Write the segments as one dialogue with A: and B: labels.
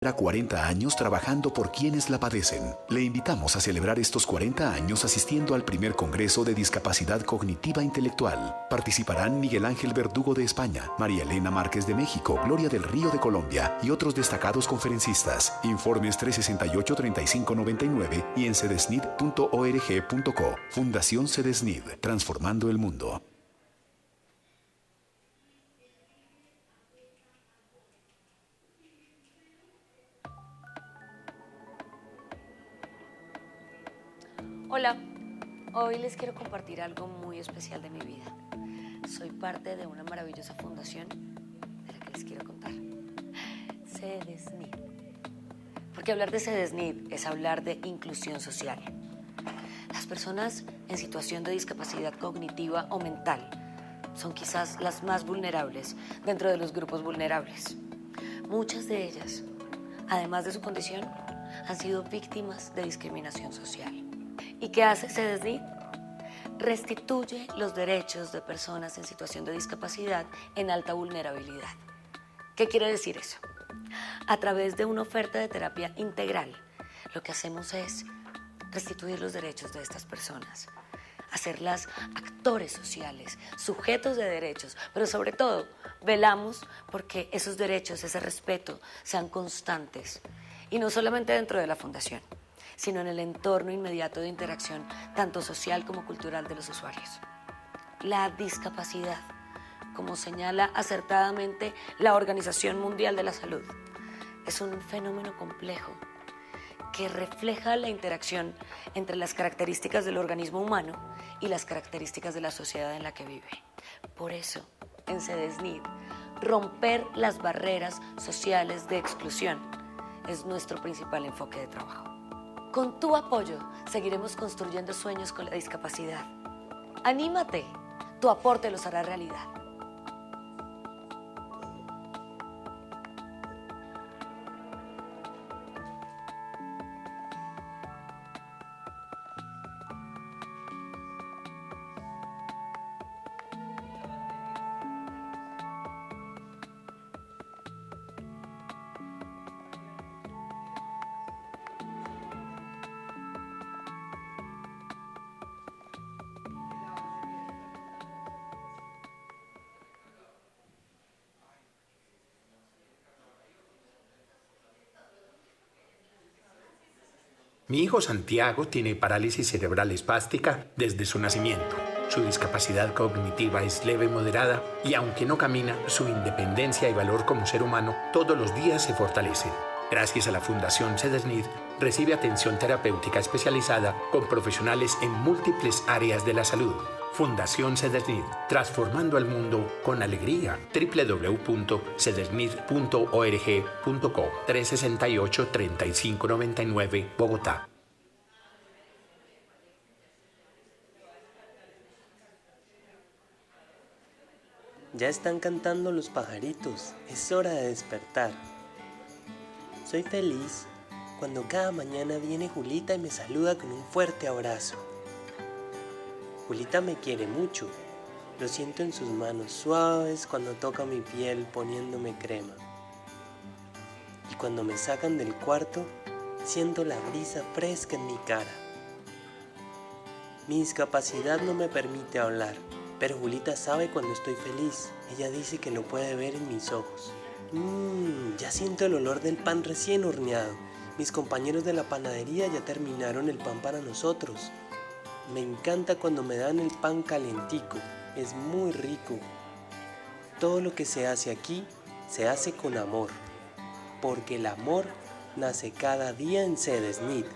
A: 40 años trabajando por quienes la padecen. Le invitamos a celebrar estos 40 años asistiendo al primer Congreso de Discapacidad Cognitiva Intelectual. Participarán Miguel Ángel Verdugo de España, María Elena Márquez de México, Gloria del Río de Colombia y otros destacados conferencistas. Informes 368-3599 y en cedesnid.org.co. Fundación Cedesnid, transformando el mundo.
B: Hola, hoy les quiero compartir algo muy especial de mi vida. Soy parte de una maravillosa fundación de la que les quiero contar. Cedesnid. Porque hablar de Cedesnid es hablar de inclusión social. Las personas en situación de discapacidad cognitiva o mental son quizás las más vulnerables dentro de los grupos vulnerables. Muchas de ellas, además de su condición, han sido víctimas de discriminación social. ¿Y qué hace Cedesnid? Restituye los derechos de personas en situación de discapacidad en alta vulnerabilidad. ¿Qué quiere decir eso? A través de una oferta de terapia integral, lo que hacemos es restituir los derechos de estas personas, hacerlas actores sociales, sujetos de derechos, pero sobre todo velamos porque esos derechos, ese respeto sean constantes y no solamente dentro de la fundación, sino en el entorno inmediato de interacción, tanto social como cultural de los usuarios. La discapacidad, como señala acertadamente la Organización Mundial de la Salud, es un fenómeno complejo que refleja la interacción entre las características del organismo humano y las características de la sociedad en la que vive. Por eso, en Cedesnid, romper las barreras sociales de exclusión es nuestro principal enfoque de trabajo. Con tu apoyo, seguiremos construyendo sueños con la discapacidad. ¡Anímate! Tu aporte los hará realidad.
C: Mi hijo Santiago tiene parálisis cerebral espástica desde su nacimiento. Su discapacidad cognitiva es leve y moderada y aunque no camina, su independencia y valor como ser humano todos los días se fortalecen. Gracias a la Fundación Cedesnid, recibe atención terapéutica especializada con profesionales en múltiples áreas de la salud. Fundación Cedesnid, transformando el mundo con alegría. www.cedesnid.org.co 368-3599 Bogotá.
D: Ya están cantando los pajaritos, es hora de despertar. Soy feliz cuando cada mañana viene Julita y me saluda con un fuerte abrazo. Julita me quiere mucho, lo siento en sus manos suaves cuando toca mi piel poniéndome crema. Y cuando me sacan del cuarto, siento la brisa fresca en mi cara. Mi discapacidad no me permite hablar, pero Julita sabe cuando estoy feliz. Ella dice que lo puede ver en mis ojos. Ya siento el olor del pan recién horneado. Mis compañeros de la panadería ya terminaron el pan para nosotros. Me encanta cuando me dan el pan calentico, es muy rico. Todo lo que se hace aquí se hace con amor, porque el amor nace cada día en Cedesnid.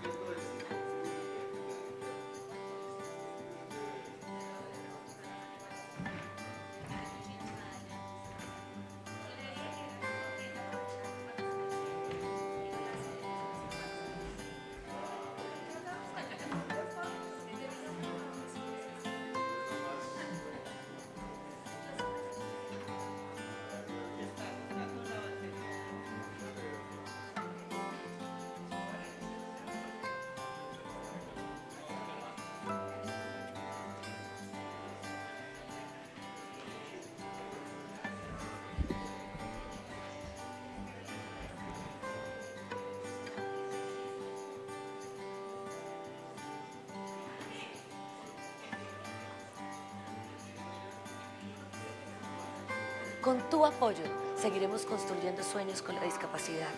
B: Con tu apoyo, seguiremos construyendo sueños con la discapacidad.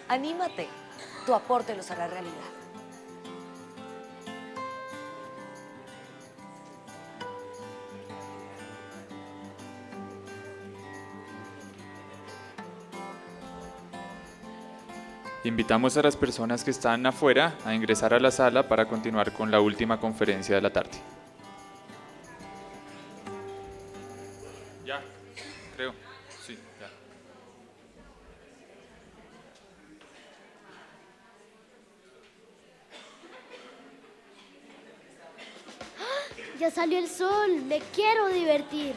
B: Anímate, tu aporte los hará realidad.
E: Invitamos a las personas que están afuera a ingresar a la sala para continuar con la última conferencia de la tarde. Ya, creo, sí, ya.
F: Ya salió el sol, me quiero divertir.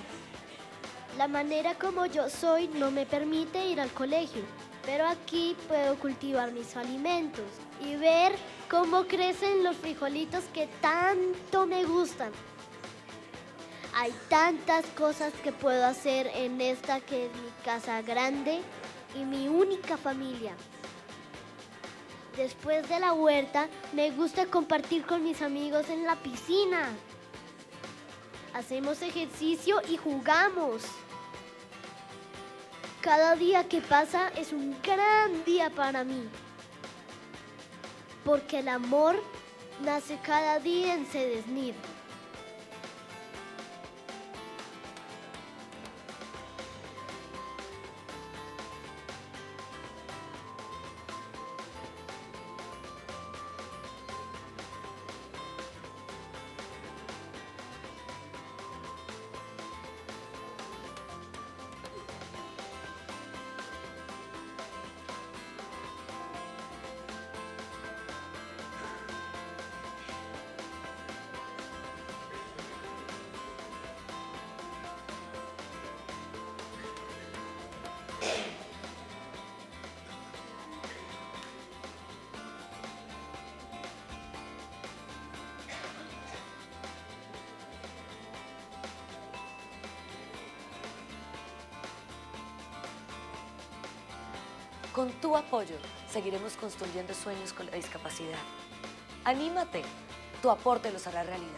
F: La manera como yo soy no me permite ir al colegio, pero aquí puedo cultivar mis alimentos y ver cómo crecen los frijolitos que tanto me gustan. Hay tantas cosas que puedo hacer en esta que es mi casa grande y mi única familia. Después de la huerta, me gusta compartir con mis amigos en la piscina. Hacemos ejercicio y jugamos. Cada día que pasa es un gran día para mí. Porque el amor nace cada día en Cedesnir.
B: Con tu apoyo, seguiremos construyendo sueños con la discapacidad. Anímate, tu aporte los hará realidad.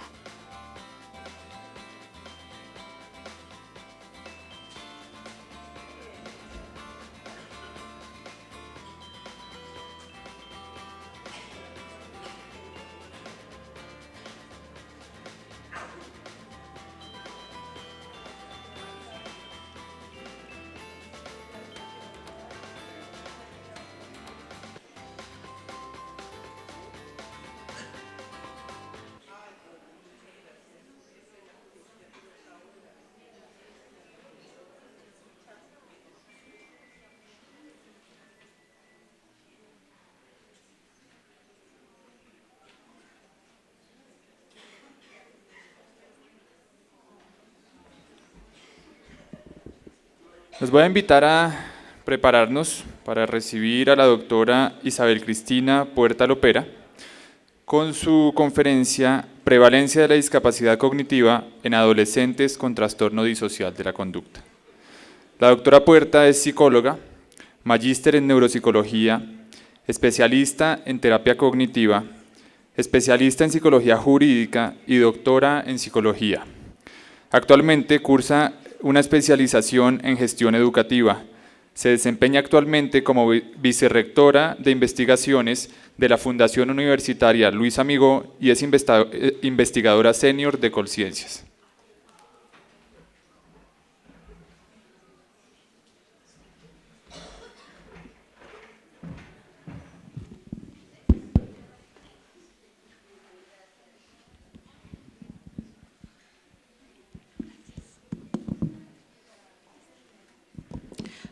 E: Los voy a invitar a prepararnos para recibir a la doctora Isabel Cristina Puerta Lopera con su conferencia Prevalencia de la discapacidad cognitiva en adolescentes con trastorno disocial de la conducta. La doctora Puerta es psicóloga, magíster en neuropsicología, especialista en terapia cognitiva, especialista en psicología jurídica y doctora en psicología. Actualmente cursa una especialización en gestión educativa. Se desempeña actualmente como vicerrectora de investigaciones de la Fundación Universitaria Luis Amigó y es investigadora senior de Colciencias.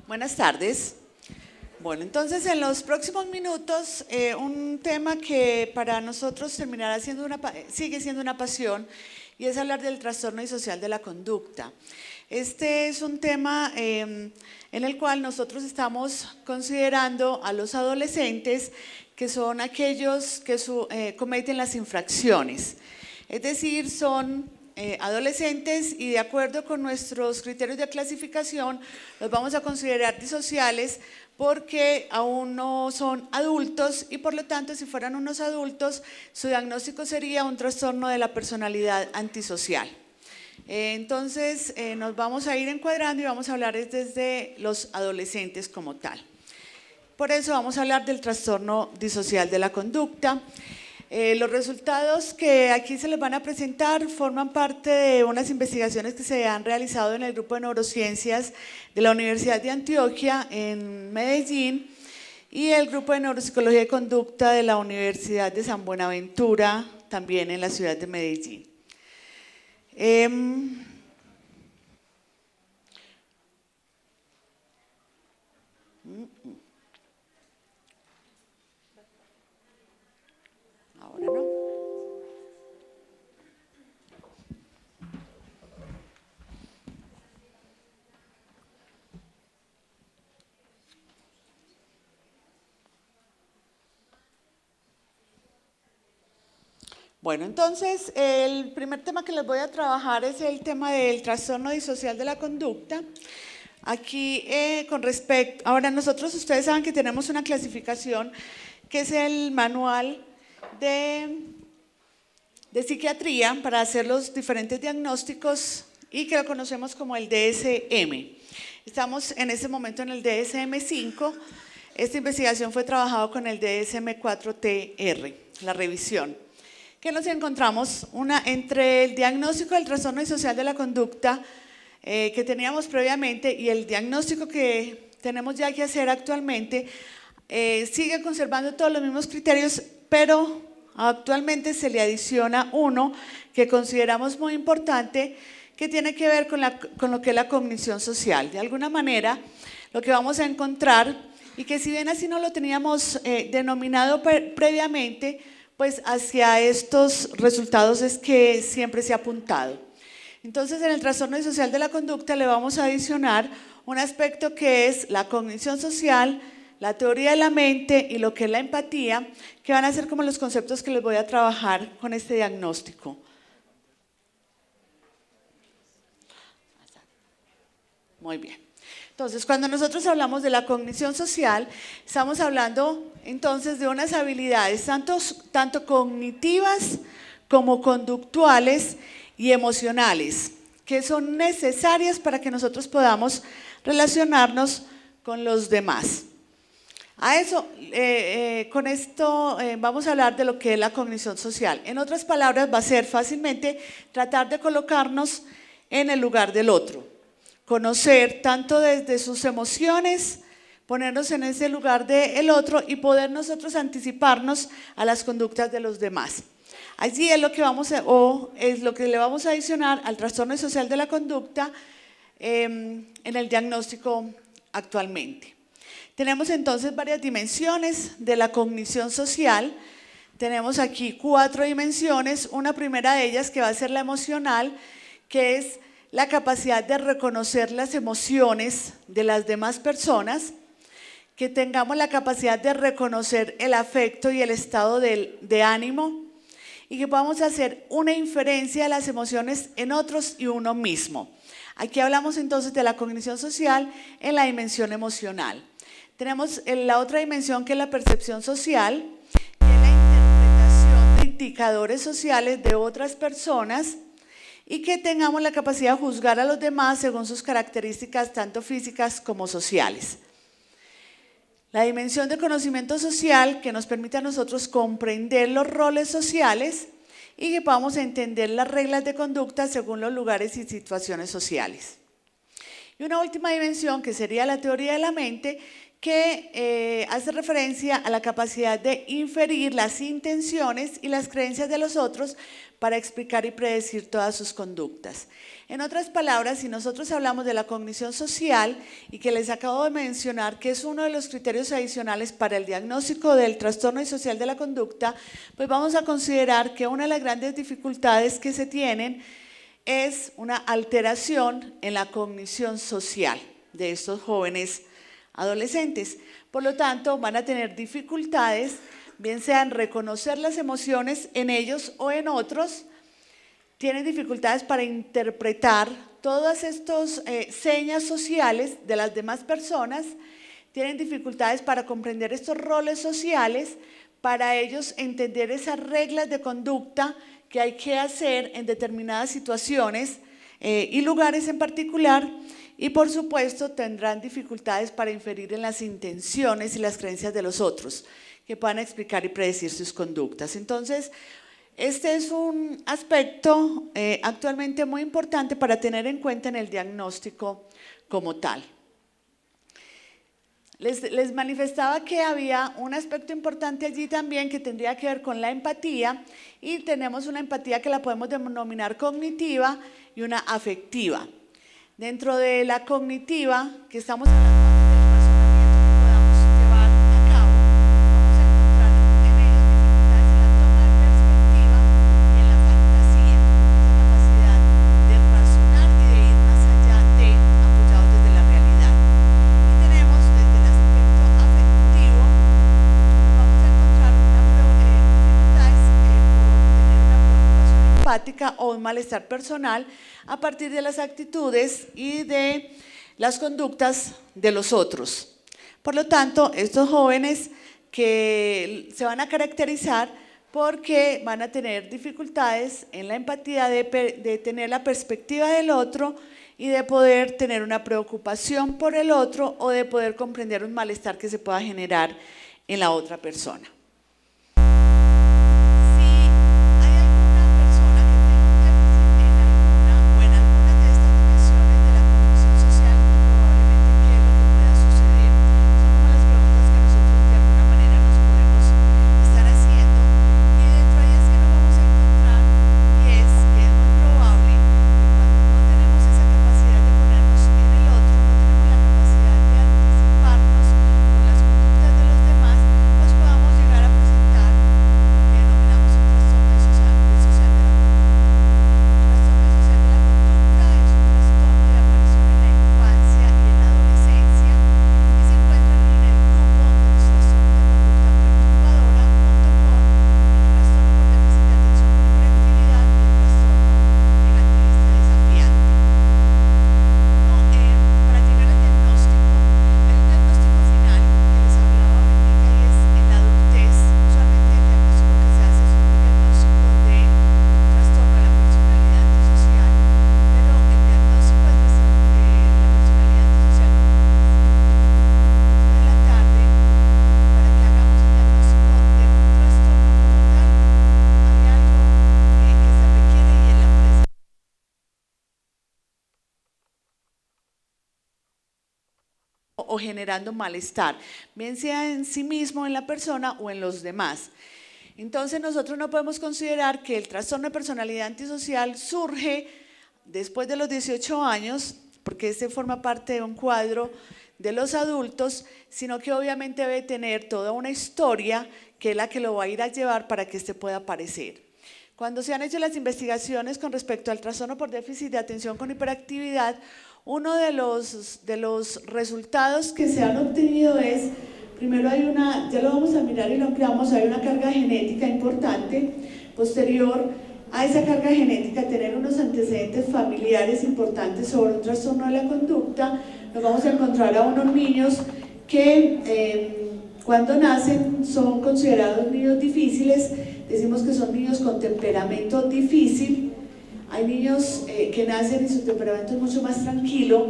G: Buenas tardes. Bueno, entonces en los próximos minutos un tema que para nosotros sigue siendo una pasión y es hablar del trastorno disocial de la conducta. Este es un tema en el cual nosotros estamos considerando a los adolescentes que son aquellos que cometen las infracciones, es decir, son adolescentes y de acuerdo con nuestros criterios de clasificación los vamos a considerar disociales porque aún no son adultos y por lo tanto si fueran unos adultos su diagnóstico sería un trastorno de la personalidad antisocial. Entonces, nos vamos a ir encuadrando y vamos a hablar desde los adolescentes como tal. Por eso vamos a hablar del trastorno disocial de la conducta. Los resultados que aquí se les van a presentar forman parte de unas investigaciones que se han realizado en el grupo de neurociencias de la Universidad de Antioquia en Medellín y el grupo de neuropsicología de conducta de la Universidad de San Buenaventura, también en la ciudad de Medellín. Ahora no. Bueno, entonces el primer tema que les voy a trabajar es el tema del trastorno disocial de la conducta. Aquí con respecto, ahora nosotros, ustedes saben que tenemos una clasificación que es el manual de psiquiatría para hacer los diferentes diagnósticos y que lo conocemos como el DSM. Estamos en este momento en el DSM-5. Esta investigación fue trabajada con el DSM-4TR, la revisión. ¿Qué nos encontramos? Entre el diagnóstico del trastorno disocial de la conducta que teníamos previamente y el diagnóstico que tenemos ya que hacer actualmente, sigue conservando todos los mismos criterios, pero actualmente se le adiciona uno que consideramos muy importante, que tiene que ver con lo que es la cognición social. De alguna manera, lo que vamos a encontrar, y que si bien así no lo teníamos denominado previamente, pues hacia estos resultados es que siempre se ha apuntado. Entonces, en el trastorno disocial de la conducta le vamos a adicionar un aspecto que es la cognición social, la teoría de la mente y lo que es la empatía, que van a ser como los conceptos que les voy a trabajar con este diagnóstico. Muy bien. Entonces, cuando nosotros hablamos de la cognición social, estamos hablando entonces de unas habilidades tanto cognitivas como conductuales y emocionales, que son necesarias para que nosotros podamos relacionarnos con los demás. A eso, con esto vamos a hablar de lo que es la cognición social. En otras palabras, va a ser fácilmente tratar de colocarnos en el lugar del otro. Conocer tanto desde sus emociones, ponernos en ese lugar del otro y poder nosotros anticiparnos a las conductas de los demás. Allí es lo que es lo que le vamos a adicionar al trastorno disocial de la conducta en el diagnóstico actualmente. Tenemos entonces varias dimensiones de la cognición social. Tenemos aquí 4 dimensiones. Una primera de ellas que va a ser la emocional, que es la capacidad de reconocer las emociones de las demás personas, que tengamos la capacidad de reconocer el afecto y el estado de ánimo y que podamos hacer una inferencia de las emociones en otros y uno mismo. Aquí hablamos entonces de la cognición social en la dimensión emocional. Tenemos la otra dimensión que es la percepción social, que es la interpretación de indicadores sociales de otras personas y que tengamos la capacidad de juzgar a los demás según sus características tanto físicas como sociales. La dimensión de conocimiento social que nos permite a nosotros comprender los roles sociales y que podamos entender las reglas de conducta según los lugares y situaciones sociales. Y una última dimensión que sería la teoría de la mente, que hace referencia a la capacidad de inferir las intenciones y las creencias de los otros para explicar y predecir todas sus conductas. En otras palabras, si nosotros hablamos de la cognición social y que les acabo de mencionar que es uno de los criterios adicionales para el diagnóstico del trastorno disocial de la conducta, pues vamos a considerar que una de las grandes dificultades que se tienen es una alteración en la cognición social de estos jóvenes adolescentes. Por lo tanto, van a tener dificultades, bien sean reconocer las emociones en ellos o en otros, tienen dificultades para interpretar todas estas señas sociales de las demás personas, tienen dificultades para comprender estos roles sociales, para ellos entender esas reglas de conducta que hay que hacer en determinadas situaciones y lugares en particular, y por supuesto tendrán dificultades para inferir en las intenciones y las creencias de los otros, que puedan explicar y predecir sus conductas. Entonces, este es un aspecto actualmente muy importante para tener en cuenta en el diagnóstico como tal. Les manifestaba que había un aspecto importante allí también que tendría que ver con la empatía, y tenemos una empatía que la podemos denominar cognitiva y una afectiva. Dentro de la cognitiva, que estamos hablando del razonamiento que podamos llevar a cabo, vamos a encontrar en ellos dificultades en la toma de perspectiva y en la fantasía, esa capacidad de razonar y de ir más allá de apoyados desde la realidad. Y tenemos desde el aspecto afectivo, vamos a encontrar dificultades por tener una preocupación empática o un malestar personal a partir de las actitudes y de las conductas de los otros. Por lo tanto, estos jóvenes que se van a caracterizar porque van a tener dificultades en la empatía de tener la perspectiva del otro y de poder tener una preocupación por el otro o de poder comprender un malestar que se pueda generar en la otra persona. O generando malestar, bien sea en sí mismo, en la persona o en los demás. Entonces nosotros no podemos considerar que el trastorno de personalidad antisocial surge después de los 18 años, porque este forma parte de un cuadro de los adultos, sino que obviamente debe tener toda una historia que es la que lo va a ir a llevar para que este pueda aparecer. Cuando se han hecho las investigaciones con respecto al trastorno por déficit de atención con hiperactividad, uno de los resultados que se han obtenido es, primero hay una, ya lo vamos a mirar y lo ampliamos, hay una carga genética importante. Posterior a esa carga genética, tener unos antecedentes familiares importantes sobre un trastorno de la conducta, nos vamos a encontrar a unos niños que cuando nacen son considerados niños difíciles, decimos que son niños con temperamento difícil. Hay niños que nacen y su temperamento es mucho más tranquilo.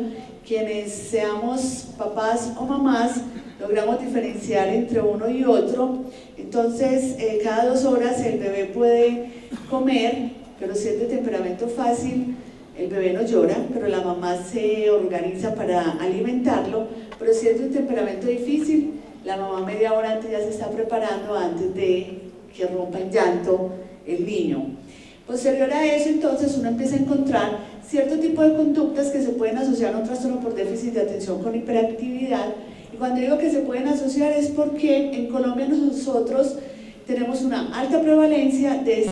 G: Quienes seamos papás o mamás logramos diferenciar entre uno y otro. Entonces, cada 2 horas el bebé puede comer, pero si es de temperamento fácil, el bebé no llora, pero la mamá se organiza para alimentarlo. Pero si es de un temperamento difícil, la mamá media hora antes ya se está preparando antes de que rompa en llanto el niño. Posterior a eso, entonces, uno empieza a encontrar cierto tipo de conductas que se pueden asociar a un trastorno por déficit de atención con hiperactividad. Y cuando digo que se pueden asociar es porque en Colombia nosotros tenemos una alta prevalencia de